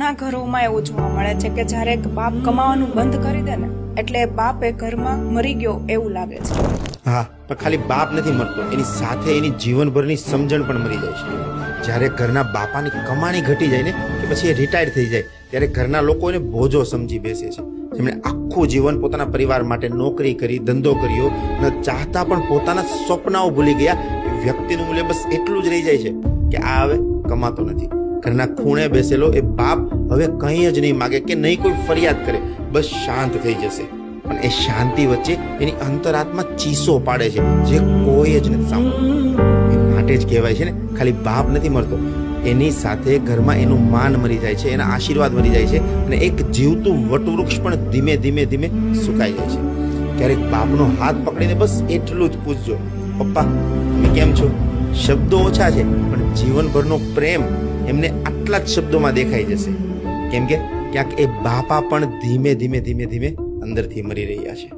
ઘણા ઘરોમાં એવું જોવા મળે છે કે જ્યારે એક બાપ કમાવાનું બંધ કરી દે ને એટલે બાપ એ ઘરમાં મરી ગયો એવું લાગે છે. હા, પણ ખાલી બાપ નથી મરતો, એની સાથે એની જીવનભરની સમજણ પણ મરી જાય છે. જ્યારે ઘરના બાપાની કમાણી ઘટી જાય ને કે પછી એ રિટાયર થઈ જાય ત્યારે ઘરના લોકો એને બોજો સમજી બેસે છે. જેમણે આખું જીવન પોતાના પરિવાર માટે નોકરી કરી, ધંધો કર્યો, ન ચાહતા પણ પોતાના સ્વપ્નાઓ ભૂલી ગયા. વ્યક્તિનું મૂલ્ય બસ એટલું જ રહી જાય છે કે આ હવે કમાતો નથી. ઘરના ખૂણે બેસેલો એ બાપ હવે કંઈ જ નહીં માગે કે નહીં કોઈ ફરિયાદ કરે, બસ શાંત થઈ જશે. પણ એ શાંતિ વચ્ચે એની અંતરાત્મા ચીસો પાડે છે જે કોઈ જ નથી સાંભળતું. એ માટે જ કહેવાય છે ને, ખાલી બાપ નથી મરતો, એની સાથે ઘરમાં એનું માન મરી જાય છે, એના આશીર્વાદ મરી જાય છે અને એક જીવતું વટવૃક્ષ પણ ધીમે ધીમે ધીમે સુકાઈ જાય છે. ક્યારેક બાપનો હાથ પકડીને બસ એટલું જ પૂછજો, પપ્પા તમે કેમ છો? શબ્દો ઓછા છે પણ જીવનભરનો પ્રેમ એમને આટલા જ શબ્દોમાં દેખાઈ જશે. કેમ કે ક્યાંક એ બાપા પણ ધીમે ધીમે ધીમે ધીમે અંદરથી મરી રહ્યા છે.